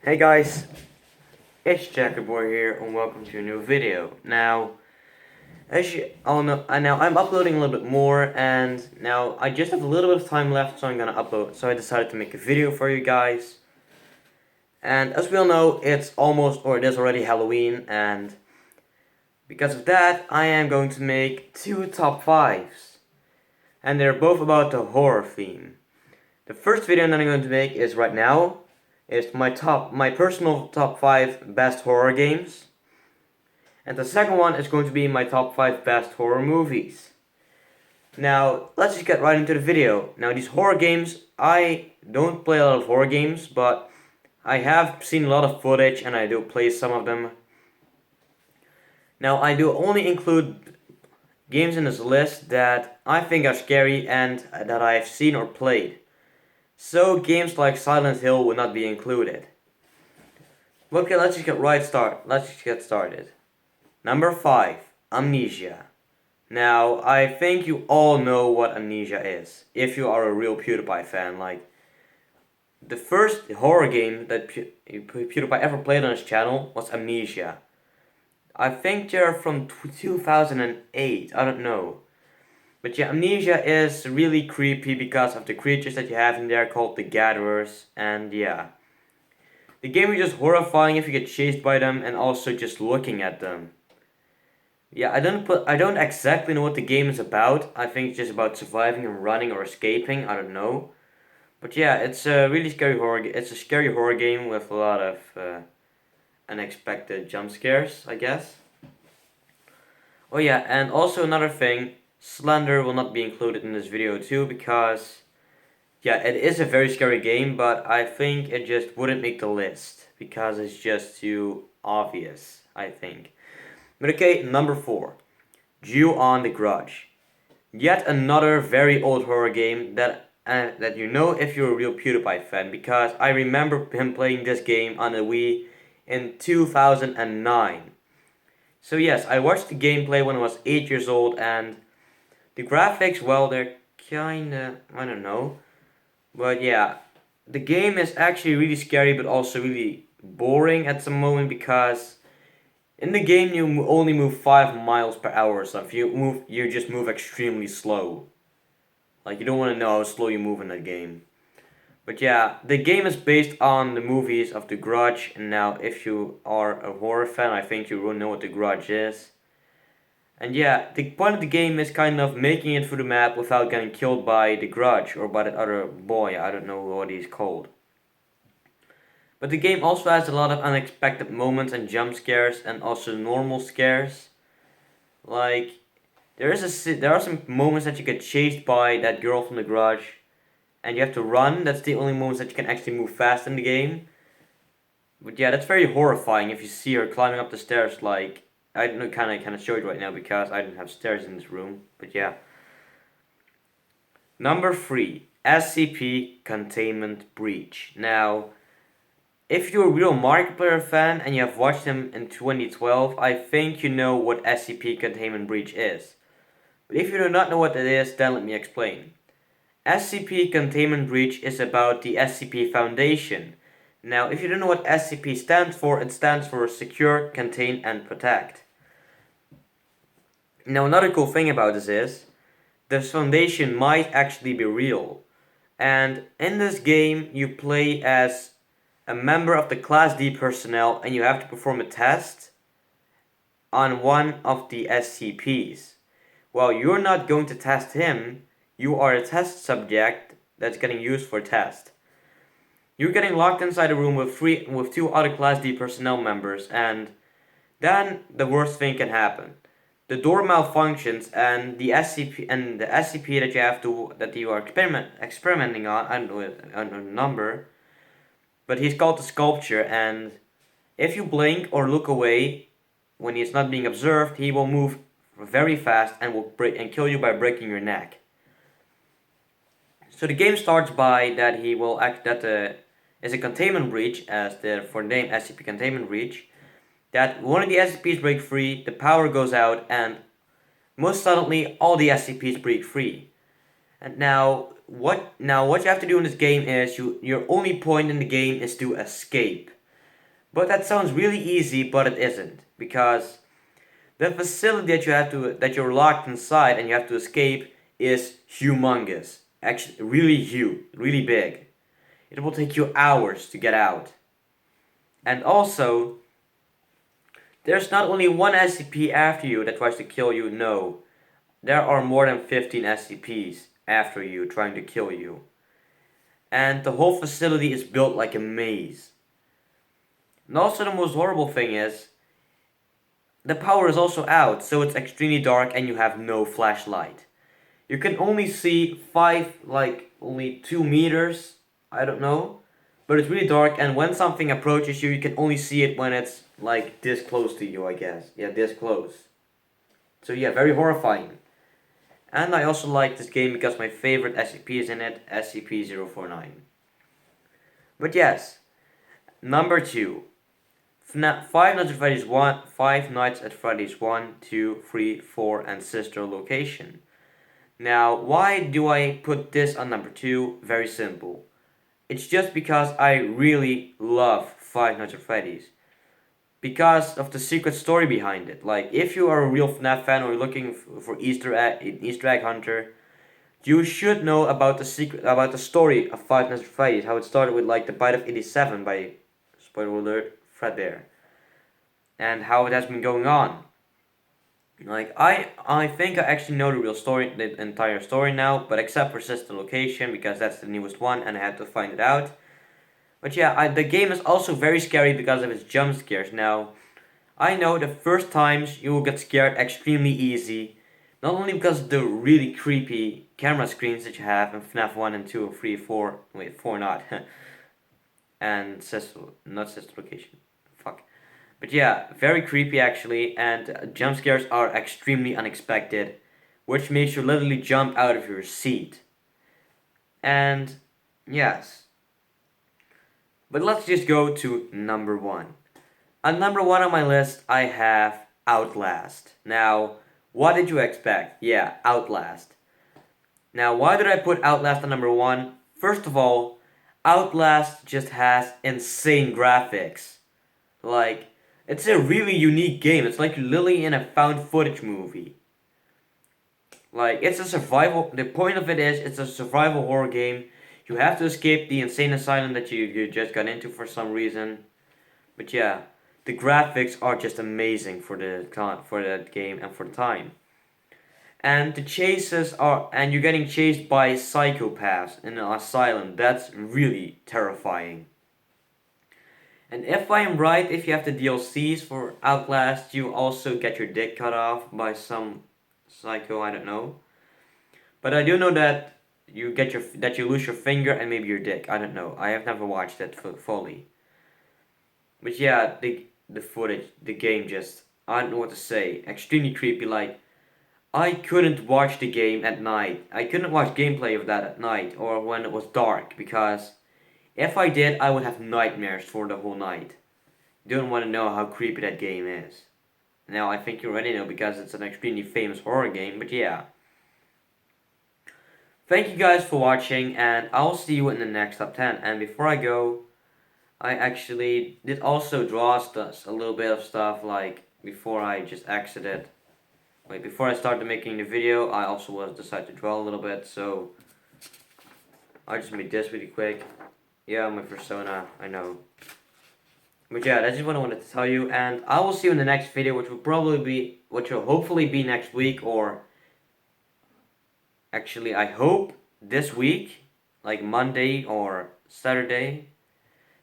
Hey guys, it's Jackerboy here and welcome to a new video. Now, as you all know, now I'm uploading a little bit more and now I just have a little bit of time left, so I'm gonna upload. So I decided to make a video for you guys. And as we all know, it is already Halloween, and because of that, I am going to make two top 5s. And they're both about the horror theme. The first video that I'm going to make is right now. It's my personal top 5 best horror games. And the second one is going to be my top 5 best horror movies. Now, let's just get right into the video. Now, these horror games, I don't play a lot of horror games, but I have seen a lot of footage and I do play some of them. Now, I do only include games in this list that I think are scary and that I've seen or played. So games like Silent Hill would not be included. Okay, let's just get started. Number 5, Amnesia. Now, I think you all know what Amnesia is, if you are a real PewDiePie fan. Like, the first horror game that PewDiePie ever played on his channel was Amnesia. I think they're from 2008, I don't know. But yeah, Amnesia is really creepy because of the creatures that you have in there called the Gatherers, and yeah. The game is just horrifying if you get chased by them and also just looking at them. Yeah, I don't exactly know what the game is about. I think it's just about surviving and running or escaping, I don't know. But yeah, it's a really scary it's a scary horror game with a lot of unexpected jump scares, I guess. Oh yeah, and also another thing, Slender will not be included in this video too because yeah, it is a very scary game, but I think it just wouldn't make the list because it's just too obvious, I think. But okay, number 4, On The Grudge. Yet another very old horror game that you know if you're a real PewDiePie fan, because I remember him playing this game on the Wii in 2009. So yes, I watched the gameplay when I was 8 years old, and the graphics, well, they're kinda, I don't know. But yeah, the game is actually really scary but also really boring at some moment because in the game you only move 5 miles per hour, so if you just move extremely slow. Like, you don't want to know how slow you move in that game. But yeah, the game is based on the movies of The Grudge, and now if you are a horror fan, I think you will know what The Grudge is. And yeah, the point of the game is kind of making it through the map without getting killed by the Grudge or by that other boy, I don't know what he's called. But the game also has a lot of unexpected moments and jump scares and also normal scares. Like, there are some moments that you get chased by that girl from the Grudge and you have to run. That's the only moments that you can actually move fast in the game. But yeah, that's very horrifying if you see her climbing up the stairs. Like, I don't know, kind of show it right now because I didn't have stairs in this room. But yeah. Number 3, SCP Containment Breach. Now, if you're a real Markiplier fan and you have watched him in 2012, I think you know what SCP Containment Breach is. But if you do not know what it is, then let me explain. SCP Containment Breach is about the SCP Foundation. Now, if you don't know what SCP stands for, it stands for Secure, Contain, and Protect. Now, another cool thing about this is, this foundation might actually be real. And in this game, you play as a member of the Class D personnel and you have to perform a test on one of the SCPs. Well, you're not going to test him, you are a test subject that's getting used for test. You're getting locked inside a room with 2 other Class D personnel members, and then the worst thing can happen. The door malfunctions, and the SCP that you are experimenting on, I don't know a number, but he's called the Sculpture, and if you blink or look away when he's not being observed, he will move very fast and will kill you by breaking your neck. So the game starts by that he will act that is a containment breach, as the for the name SCP Containment Breach, that one of the SCPs break free, the power goes out, and most suddenly all the SCPs break free. And now what you have to do in this game is your only point in the game is to escape. But that sounds really easy, but it isn't, because the facility that you're locked inside and you have to escape is humongous. Actually, really huge, really big. It will take you hours to get out. And also, there's not only one SCP after you that tries to kill you, no. There are more than 15 SCPs after you trying to kill you. And the whole facility is built like a maze. And also the most horrible thing is, the power is also out, so it's extremely dark and you have no flashlight. You can only see only 2 meters, I don't know. But it's really dark, and when something approaches you, you can only see it when it's like this close to you, I guess. Yeah, this close. So yeah, very horrifying. And I also like this game because my favorite SCP is in it, SCP-049. But yes, number 2. FNAF 5 Nights at Freddy's 1, 5 Nights at Freddy's 1, 2, 3, 4, and sister location. Now, why do I put this on number 2? Very simple. It's just because I really love Five Nights at Freddy's. Because of the secret story behind it. Like, if you are a real FNAF fan or you're looking for Easter egg hunter, you should know about the story of Five Nights at Freddy's. How it started with like the Bite of 87 by, spoiler alert, Fredbear, and how it has been going on. Like, I think I actually know the real story, the entire story now, but except for Sister Location, because that's the newest one and I had to find it out. But yeah, the game is also very scary because of its jump scares. Now, I know the first times you will get scared extremely easy, not only because of the really creepy camera screens that you have in FNAF 1 and 2 and 3, 4, wait, 4 not, and not Sister Location, fuck. But yeah, very creepy actually, and jump scares are extremely unexpected, which makes you literally jump out of your seat. And yes, but let's just go to number 1. On number 1 on my list, I have Outlast. Now, what did you expect? Yeah, Outlast. Now, why did I put Outlast on number 1? First of all, Outlast just has insane graphics. Like, it's a really unique game. It's like literally in a found footage movie. Like, it's a survival, the point of it is, it's a survival horror game. You have to escape the insane asylum that you just got into for some reason. But yeah, the graphics are just amazing for that game and for the time. And the chases are, and you're getting chased by psychopaths in an asylum. That's really terrifying. And if I am right, if you have the DLCs for Outlast, you also get your dick cut off by some psycho, I don't know. But I do know that you lose your finger and maybe your dick. I don't know. I have never watched it fully. But yeah, the footage, the game just, I don't know what to say. Extremely creepy. Like, I couldn't watch the game at night. I couldn't watch gameplay of that at night or when it was dark because if I did, I would have nightmares for the whole night. You don't want to know how creepy that game is. Now, I think you already know because it's an extremely famous horror game, but yeah. Thank you guys for watching, and I'll see you in the next top 10. And before I go, I actually did also draw a little bit of stuff, like, before I just exited. Like, before I started making the video, I also decided to draw a little bit, so I just made this really quick. Yeah, my persona, I know. But yeah, that's just what I wanted to tell you, and I will see you in the next video, which will hopefully be next week, or actually, I hope this week, like Monday or Saturday.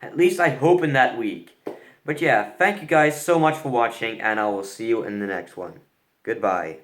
At least I hope in that week. But yeah, thank you guys so much for watching, and I will see you in the next one. Goodbye.